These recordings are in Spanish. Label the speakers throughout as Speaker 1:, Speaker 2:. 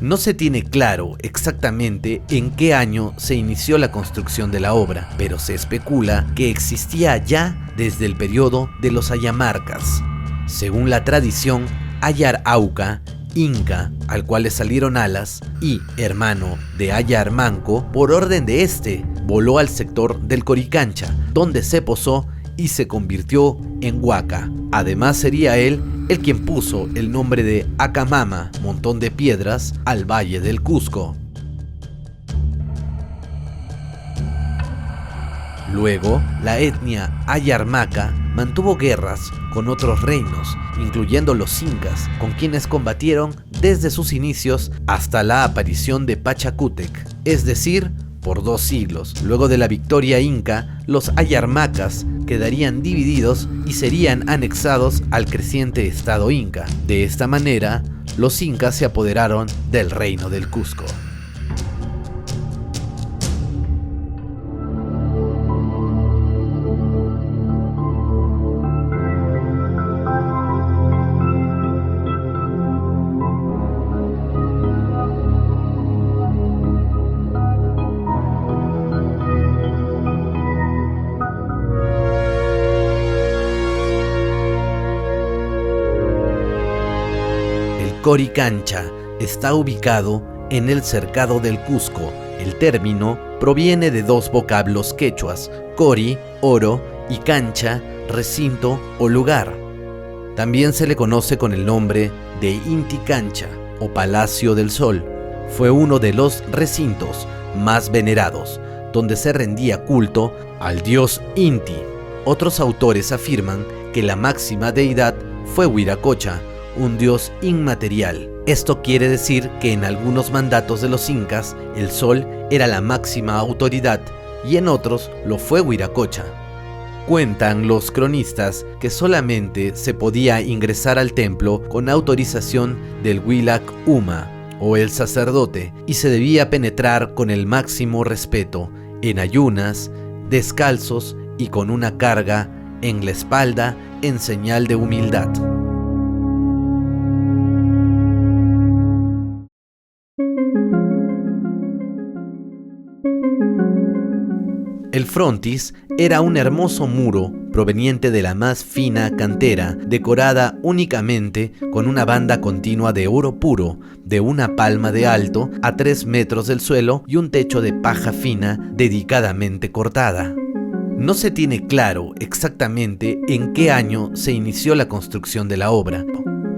Speaker 1: No se tiene claro exactamente en qué año se inició la construcción de la obra, pero se especula que existía ya desde el periodo de los ayamarcas. Según la tradición, Ayar Auca, inca al cual le salieron alas y hermano de Ayar Manco, por orden de este, voló al sector del Coricancha, donde se posó y se convirtió en Huaca. Además sería él el quien puso el nombre de Acamama, montón de piedras, al valle del Cusco. Luego, la etnia Ayarmaca mantuvo guerras con otros reinos, incluyendo los incas, con quienes combatieron desde sus inicios hasta la aparición de Pachacútec, es decir, por 2 siglos. Luego de la victoria inca, los ayarmacas quedarían divididos y serían anexados al creciente estado inca. De esta manera, los incas se apoderaron del reino del Cusco. Coricancha está ubicado en el cercado del Cusco. El término proviene de 2 vocablos quechuas, cori, oro, y cancha, recinto o lugar. También se le conoce con el nombre de Inti Cancha o Palacio del Sol. Fue uno de los recintos más venerados, donde se rendía culto al dios Inti. Otros autores afirman que la máxima deidad fue Huiracocha, un dios inmaterial. Esto quiere decir que en algunos mandatos de los incas, el sol era la máxima autoridad y en otros lo fue Huiracocha. Cuentan los cronistas que solamente se podía ingresar al templo con autorización del Huilac Uma o el sacerdote y se debía penetrar con el máximo respeto, en ayunas, descalzos y con una carga en la espalda en señal de humildad. El frontis era un hermoso muro proveniente de la más fina cantera, decorada únicamente con una banda continua de oro puro, de 1 palma de alto a 3 metros del suelo y un techo de paja fina dedicadamente cortada. No se tiene claro exactamente en qué año se inició la construcción de la obra.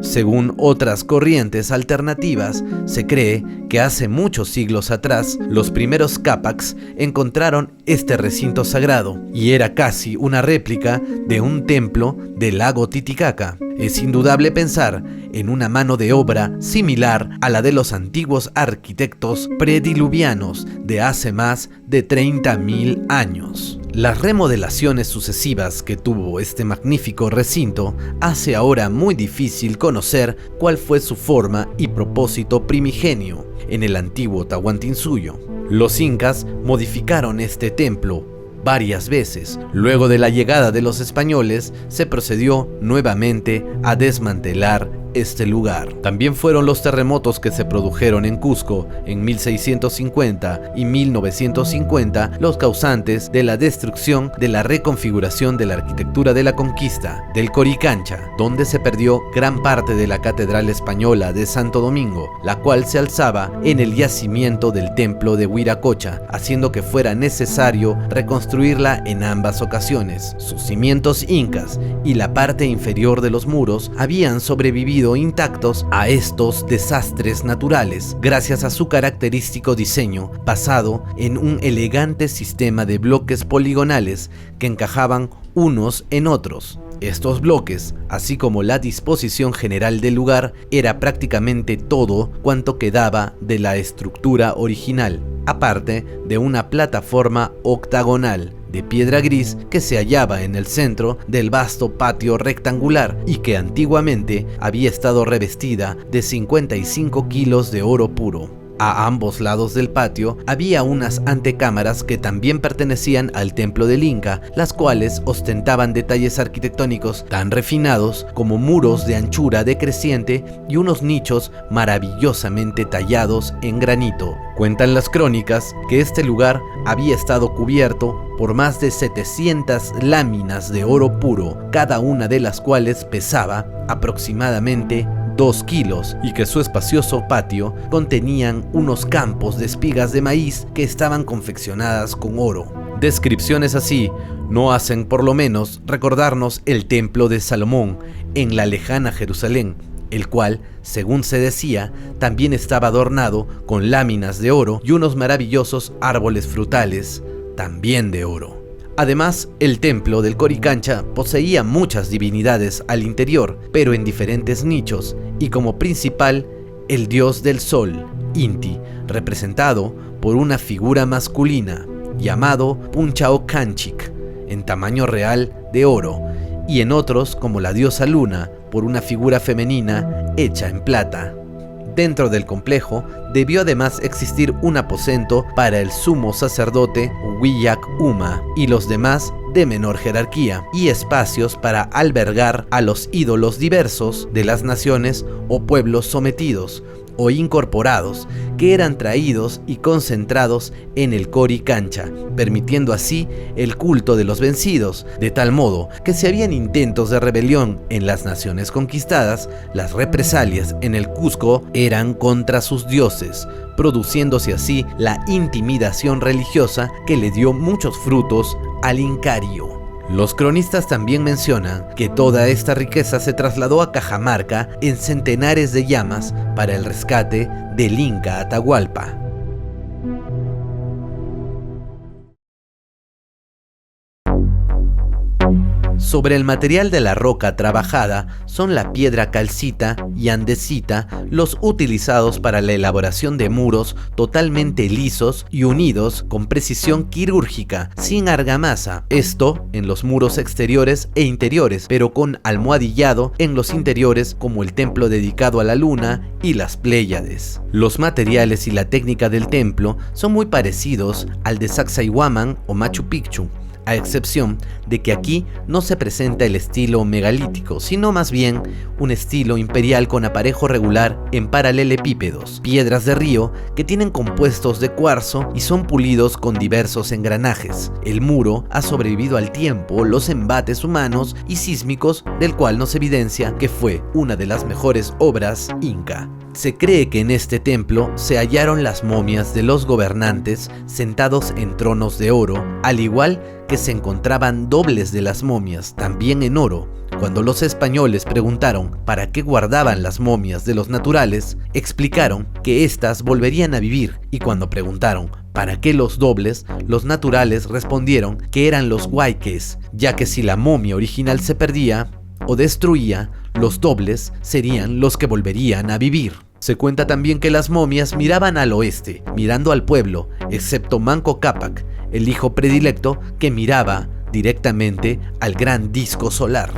Speaker 1: Según otras corrientes alternativas, se cree que hace muchos siglos atrás los primeros Capacs encontraron este recinto sagrado y era casi una réplica de un templo del lago Titicaca. Es indudable pensar en una mano de obra similar a la de los antiguos arquitectos prediluvianos de hace más de 30.000 años. Las remodelaciones sucesivas que tuvo este magnífico recinto hace ahora muy difícil conocer cuál fue su forma y propósito primigenio en el antiguo Tahuantinsuyo. Los incas modificaron este templo varias veces. Luego de la llegada de los españoles, se procedió nuevamente a desmantelar este lugar. También fueron los terremotos que se produjeron en Cusco en 1650 y 1950 los causantes de la destrucción de la reconfiguración de la arquitectura de la conquista del Coricancha, donde se perdió gran parte de la catedral española de Santo Domingo, la cual se alzaba en el yacimiento del templo de Huiracocha, haciendo que fuera necesario reconstruirla en ambas ocasiones. Sus cimientos incas y la parte inferior de los muros habían sobrevivido intactos a estos desastres naturales gracias a su característico diseño basado en un elegante sistema de bloques poligonales que encajaban unos en otros. Estos bloques, así como la disposición general del lugar, era prácticamente todo cuanto quedaba de la estructura original, aparte de una plataforma octagonal de piedra gris que se hallaba en el centro del vasto patio rectangular y que antiguamente había estado revestida de 55 kilos de oro puro. A ambos lados del patio había unas antecámaras que también pertenecían al templo del Inca, las cuales ostentaban detalles arquitectónicos tan refinados como muros de anchura decreciente y unos nichos maravillosamente tallados en granito. Cuentan las crónicas que este lugar había estado cubierto por más de 700 láminas de oro puro, cada una de las cuales pesaba aproximadamente 2 kilos, y que su espacioso patio contenían unos campos de espigas de maíz que estaban confeccionadas con oro. Descripciones así no hacen por lo menos recordarnos el templo de Salomón en la lejana Jerusalén, el cual, según se decía, también estaba adornado con láminas de oro y unos maravillosos árboles frutales, también de oro. Además, el templo del Coricancha poseía muchas divinidades al interior, pero en diferentes nichos, y como principal, el dios del sol, Inti, representado por una figura masculina, llamado Punchaocanchic, en tamaño real de oro, y en otros, como la diosa Luna, por una figura femenina hecha en plata. Dentro del complejo debió además existir un aposento para el sumo sacerdote Huillac Uma y los demás de menor jerarquía, y espacios para albergar a los ídolos diversos de las naciones o pueblos sometidos o incorporados, que eran traídos y concentrados en el Coricancha, permitiendo así el culto de los vencidos, de tal modo que si habían intentos de rebelión en las naciones conquistadas, las represalias en el Cusco eran contra sus dioses, produciéndose así la intimidación religiosa que le dio muchos frutos al Incario. Los cronistas también mencionan que toda esta riqueza se trasladó a Cajamarca en centenares de llamas para el rescate del Inca Atahualpa. Sobre el material de la roca trabajada son la piedra calcita y andesita los utilizados para la elaboración de muros totalmente lisos y unidos con precisión quirúrgica, sin argamasa. Esto en los muros exteriores e interiores, pero con almohadillado en los interiores, como el templo dedicado a la luna y las Pléyades. Los materiales y la técnica del templo son muy parecidos al de Sacsayhuamán o Machu Picchu, a excepción de que aquí no se presenta el estilo megalítico, sino más bien un estilo imperial con aparejo regular en paralelepípedos, piedras de río que tienen compuestos de cuarzo y son pulidos con diversos engranajes. El muro ha sobrevivido al tiempo, los embates humanos y sísmicos, del cual nos evidencia que fue una de las mejores obras inca. Se cree que en este templo se hallaron las momias de los gobernantes sentados en tronos de oro, al igual que se encontraban dobles de las momias, también en oro. Cuando los españoles preguntaron para qué guardaban las momias de los naturales, explicaron que éstas volverían a vivir, y cuando preguntaron para qué los dobles, los naturales respondieron que eran los huayques, ya que si la momia original se perdía o destruía, los dobles serían los que volverían a vivir. Se cuenta también que las momias miraban al oeste, mirando al pueblo, excepto Manco Cápac, el hijo predilecto que miraba directamente al gran disco solar.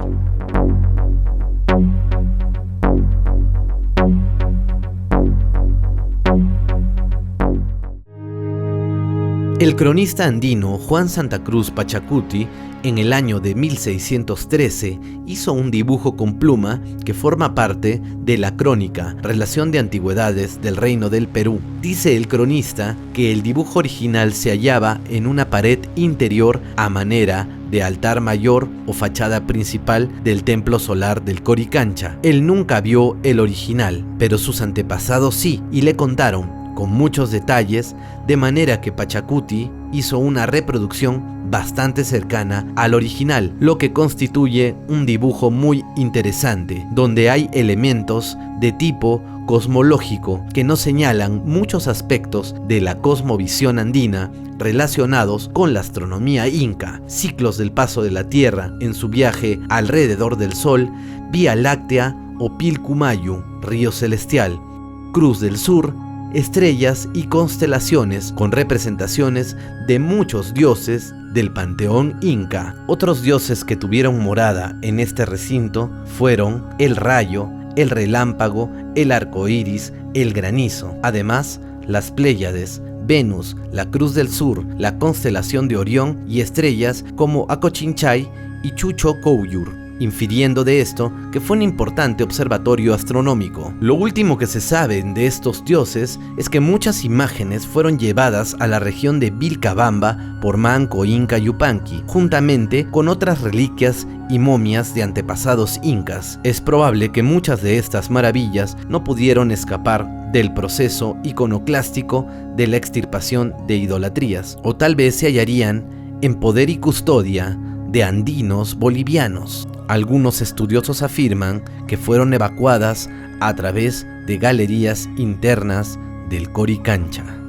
Speaker 1: El cronista andino Juan Santa Cruz Pachacuti, en el año de 1613, hizo un dibujo con pluma que forma parte de la crónica Relación de Antigüedades del Reino del Perú. Dice el cronista que el dibujo original se hallaba en una pared interior a manera de altar mayor o fachada principal del templo solar del Coricancha. Él nunca vio el original, pero sus antepasados sí, y le contaron con muchos detalles, de manera que Pachacuti hizo una reproducción bastante cercana al original, lo que constituye un dibujo muy interesante, donde hay elementos de tipo cosmológico que nos señalan muchos aspectos de la cosmovisión andina relacionados con la astronomía inca, ciclos del paso de la Tierra en su viaje alrededor del Sol, Vía Láctea o Pilcomayo, río celestial, Cruz del Sur, estrellas y constelaciones con representaciones de muchos dioses del panteón inca. Otros dioses que tuvieron morada en este recinto fueron el rayo, el relámpago, el arco iris, el granizo. Además, las Pléyades, Venus, la Cruz del Sur, la constelación de Orión y estrellas como Akochinchay y Chucho Kouyur, infiriendo de esto que fue un importante observatorio astronómico. Lo último que se sabe de estos dioses es que muchas imágenes fueron llevadas a la región de Vilcabamba por Manco Inca Yupanqui, juntamente con otras reliquias y momias de antepasados incas. Es probable que muchas de estas maravillas no pudieron escapar del proceso iconoclástico de la extirpación de idolatrías, o tal vez se hallarían en poder y custodia de andinos bolivianos. Algunos estudiosos afirman que fueron evacuadas a través de galerías internas del Coricancha.